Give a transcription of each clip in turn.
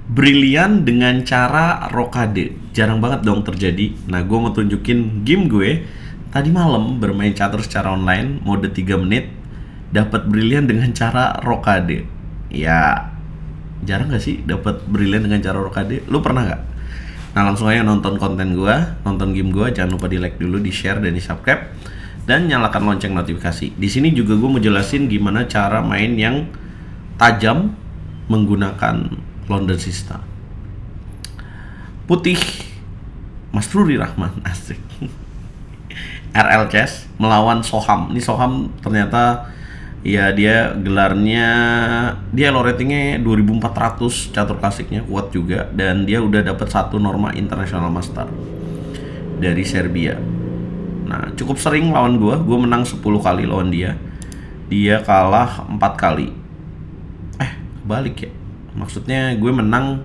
Brilian dengan cara rokade. Jarang banget dong terjadi. Nah, gue mau tunjukin game gue. Tadi malam bermain catur secara online, mode 3 menit, dapat brilian dengan cara rokade. Ya, jarang gak sih dapat brilian dengan cara rokade? Lu pernah gak? Nah, langsung aja nonton konten gue, nonton game gue. Jangan lupa di like dulu, di share, dan di subscribe. Dan nyalakan lonceng notifikasi. Di sini juga gue mau jelasin gimana cara main yang tajam menggunakan London System. Putih, Mas Ruri Rahman, asik. RL Chess melawan Soham. Ini Soham ternyata ya dia gelarnya, dia elo ratingnya 2400, catur klasiknya kuat juga, dan dia udah dapat 1 norma International Master dari Serbia. Nah, cukup sering lawan gue menang 10 kali lawan dia. Dia kalah 4 kali. Balik ya. Maksudnya gue menang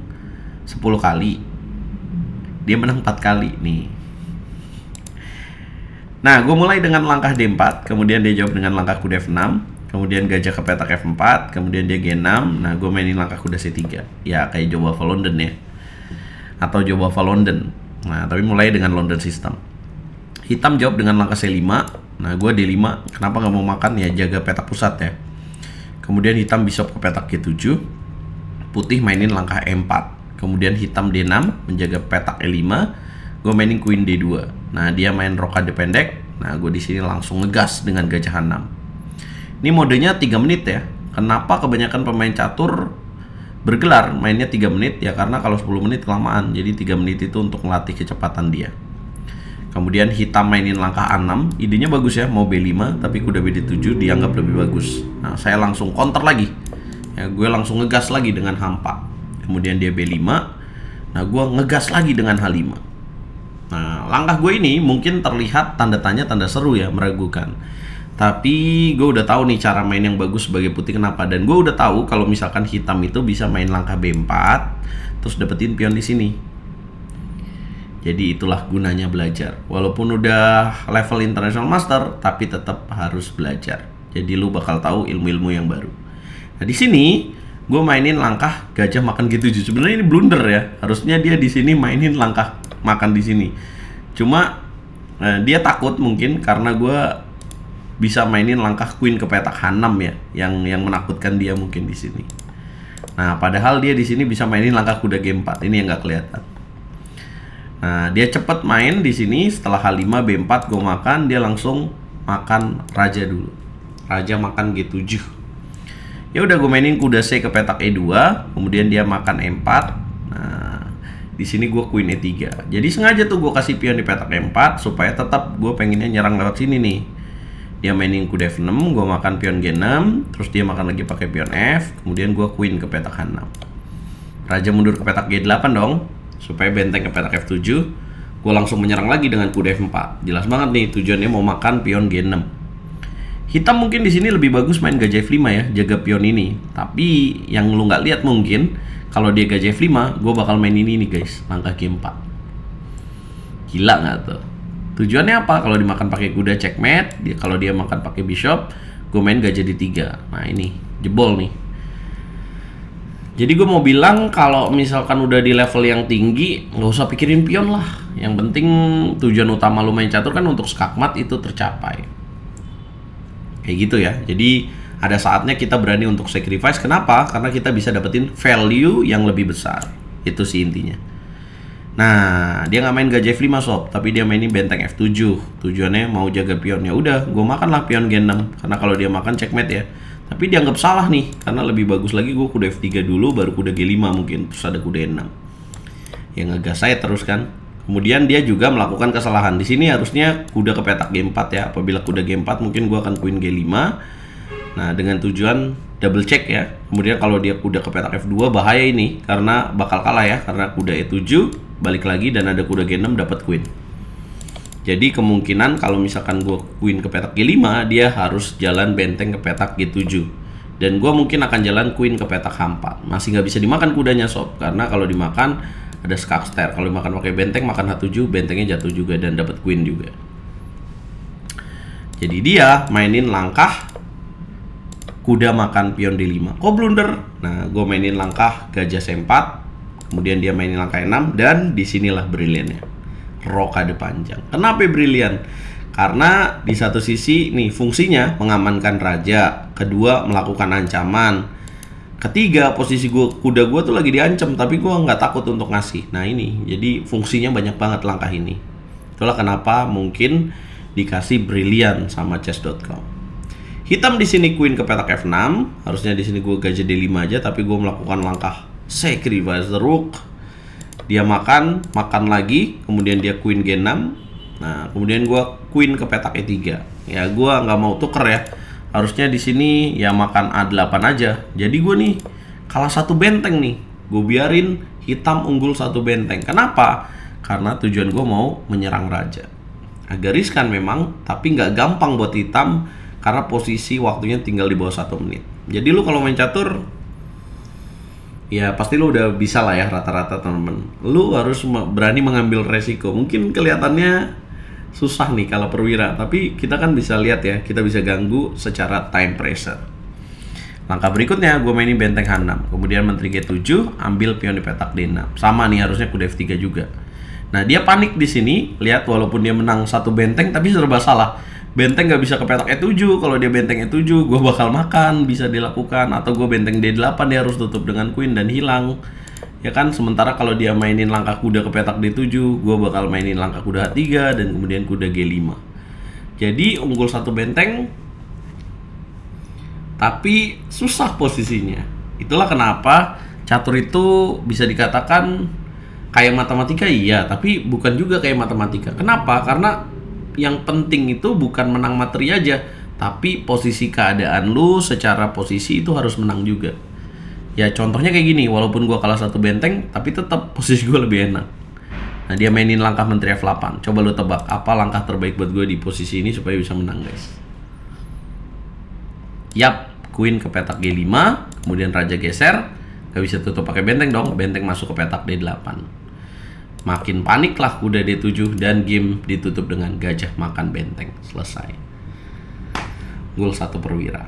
10 kali. Dia menang 4 kali nih. Nah, gue mulai dengan langkah D4, kemudian dia jawab dengan langkah kuda F6, kemudian gajah ke petak F4, kemudian dia G6. Nah, gue mainin langkah kuda C3. Ya, kayak Jawa London ya. Atau Jawa London. Nah, tapi mulai dengan London System. Hitam jawab dengan langkah C5. Nah, gue D5. Kenapa gak mau makan? Ya, jaga petak pusat ya. Kemudian hitam bishop ke petak G7. Putih mainin langkah E4. Kemudian hitam D6 menjaga petak E5. Gue mainin queen D2. Nah, dia main rokade pendek. Nah, gue di sini langsung ngegas dengan gajah H6. Ini modenya 3 menit ya. Kenapa kebanyakan pemain catur bergelar mainnya 3 menit? Ya karena kalau 10 menit kelamaan. Jadi 3 menit itu untuk melatih kecepatan dia. Kemudian hitam mainin langkah A6. Idenya bagus ya, mau B5, tapi kuda BD7 dianggap lebih bagus. Nah, saya langsung counter lagi. Ya, gue langsung ngegas lagi dengan H4. Kemudian dia B5. Nah, gue ngegas lagi dengan H5. Nah, langkah gue ini mungkin terlihat tanda tanya, tanda seru ya, meragukan. Tapi gue udah tahu nih cara main yang bagus sebagai putih kenapa. Dan gue udah tahu kalau misalkan hitam itu bisa main langkah B4, terus dapetin pion di sini. Jadi itulah gunanya belajar. Walaupun udah level International Master, tapi tetap harus belajar. Jadi lu bakal tahu ilmu-ilmu yang baru. Nah, di sini gue mainin langkah gajah makan G7. Sebenarnya ini blunder ya. Harusnya dia di sini mainin langkah makan di sini. Cuma dia takut mungkin karena gue bisa mainin langkah queen ke petak H6 ya, yang menakutkan dia mungkin di sini. Nah, padahal dia di sini bisa mainin langkah kuda G4. Ini yang nggak kelihatan. Nah, dia cepet main di sini. Setelah H5 B4 gue makan, dia langsung makan raja dulu. Raja makan G7. Ya udah, gue mainin kuda C ke petak E2, kemudian dia makan E4. Nah, di sini gue queen E3. Jadi sengaja tuh gue kasih pion di petak E4 supaya tetap gue pengennya nyerang lewat sini nih. Dia mainin kuda F6, gue makan pion G6, terus dia makan lagi pakai pion F, kemudian gue queen ke petak H6. Raja mundur ke petak G8 dong, supaya benteng ke petak F7. Gue langsung menyerang lagi dengan kuda F4. Jelas banget nih tujuannya mau makan pion G6. Hitam mungkin di sini lebih bagus main gajah F5 ya, jaga pion ini. Tapi yang lu nggak lihat mungkin kalau dia gajah F5, gue bakal main ini nih guys, langkah G4. Gila nggak tuh? Tujuannya apa? Kalau dimakan pakai kuda checkmate, kalau dia makan pakai bishop, gue main gajah D3. Nah, ini jebol nih. Jadi gue mau bilang kalau misalkan udah di level yang tinggi, nggak usah pikirin pion lah. Yang penting tujuan utama lu main catur kan untuk skakmat itu tercapai. Kayak gitu ya. Jadi ada saatnya kita berani untuk sacrifice. Kenapa? Karena kita bisa dapetin value yang lebih besar. Itu sih intinya. Nah, dia nggak main gajah F5 sob, tapi dia mainin benteng F7. Tujuannya mau jaga pion. Ya udah, gue makan lah pion G6. Karena kalau dia makan checkmate ya. Tapi dianggap salah nih, karena lebih bagus lagi gue kuda F3 dulu, baru kuda G5 mungkin, terus ada kuda E6. Yang ngegas saya terus kan. Kemudian dia juga melakukan kesalahan. Di sini harusnya kuda ke petak G4 ya. Apabila kuda G4 mungkin gue akan queen G5. Nah, dengan tujuan double check ya. Kemudian kalau dia kuda ke petak F2 bahaya ini, karena bakal kalah ya, karena kuda E7 balik lagi dan ada kuda G6 dapat queen. Jadi kemungkinan kalau misalkan gue queen ke petak G5, dia harus jalan benteng ke petak G7. Dan gue mungkin akan jalan queen ke petak H4. Masih nggak bisa dimakan kudanya sob, karena kalau dimakan ada skakster. Kalau dimakan pakai benteng, makan H7, bentengnya jatuh juga dan dapat queen juga. Jadi dia mainin langkah kuda makan pion D5. Kok blunder? Nah, gue mainin langkah gajah C4, kemudian dia mainin langkah 6, dan disinilah briliannya, rokade panjang. Kenapa brilian? Karena di satu sisi nih fungsinya mengamankan raja, kedua melakukan ancaman, ketiga posisi kuda gue tuh lagi diancam tapi gue nggak takut untuk ngasih. Nah ini jadi fungsinya banyak banget langkah ini. Itulah kenapa mungkin dikasih brilian sama chess.com. Hitam di sini queen ke petak F6, harusnya di sini gue gajah D5 aja, tapi gue melakukan langkah sacrifice the rook. Dia makan lagi, kemudian dia queen G6. Nah, kemudian gue queen ke petak E3. Ya, gue nggak mau tuker ya. Harusnya di sini ya makan A8 aja. Jadi gue nih kalah satu benteng nih. Gue biarin hitam unggul satu benteng. Kenapa? Karena tujuan gue mau menyerang raja. Agak riskan memang, tapi nggak gampang buat hitam karena posisi waktunya tinggal di bawah 1 menit. Jadi lu kalau main catur, ya pasti lu udah bisa lah ya rata-rata temen-temen. Lu harus berani mengambil resiko. Mungkin kelihatannya susah nih kalau perwira, tapi kita kan bisa lihat ya, kita bisa ganggu secara time pressure. Langkah berikutnya gue mainin benteng H6, kemudian menteri G7, ambil pion di petak D6. Sama nih harusnya kuda F3 juga. Nah dia panik di sini, lihat walaupun dia menang satu benteng tapi serba salah. Benteng nggak bisa ke petak E7, kalau dia benteng E7 gue bakal makan, bisa dilakukan. Atau gue benteng D8 dia harus tutup dengan queen dan hilang. Ya kan, sementara kalau dia mainin langkah kuda ke petak D7, gue bakal mainin langkah kuda H3 dan kemudian kuda G5. Jadi unggul satu benteng, tapi susah posisinya. Itulah kenapa catur itu bisa dikatakan kayak matematika, iya, tapi bukan juga kayak matematika. Kenapa? Karena yang penting itu bukan menang materi aja, tapi posisi keadaan lu secara posisi itu harus menang juga. Ya contohnya kayak gini, walaupun gue kalah satu benteng, tapi tetap posisi gue lebih enak. Nah dia mainin langkah menteri F8. Coba lu tebak, apa langkah terbaik buat gue di posisi ini supaya bisa menang guys? Yap, queen ke petak G5, kemudian raja geser. Gak bisa tutup pakai benteng dong, benteng masuk ke petak D8. Makin panik lah kuda D7 dan game ditutup dengan gajah makan benteng. Selesai. Gol 1 perwira.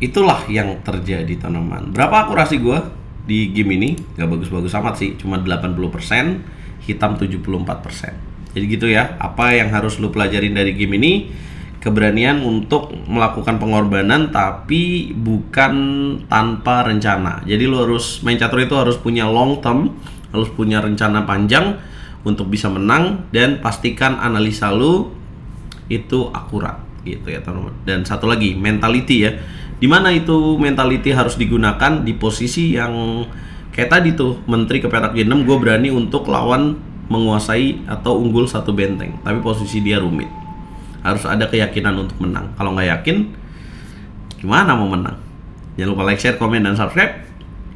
Itulah yang terjadi teman-teman. Berapa akurasi gue di game ini? Gak bagus-bagus amat sih, cuma 80%, hitam 74%. Jadi gitu ya, apa yang harus lu pelajarin dari game ini? Keberanian untuk melakukan pengorbanan tapi bukan tanpa rencana. Jadi lu harus main catur itu harus punya long term, harus punya rencana panjang untuk bisa menang, dan pastikan analisa lu itu akurat gitu ya teman-teman. Dan satu lagi, mentality ya. Dimana itu mentality harus digunakan di posisi yang kayak tadi tuh, menteri ke petak G6, gue berani untuk lawan menguasai atau unggul satu benteng, tapi posisi dia rumit. Harus ada keyakinan untuk menang. Kalau nggak yakin, gimana mau menang? Jangan lupa like, share, komen, dan subscribe.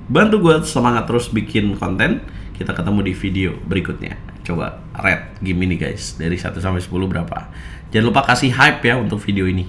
Bantu gue semangat terus bikin konten. Kita ketemu di video berikutnya. Coba rate game ini guys, dari 1 sampai 10 berapa? Jangan lupa kasih hype ya untuk video ini.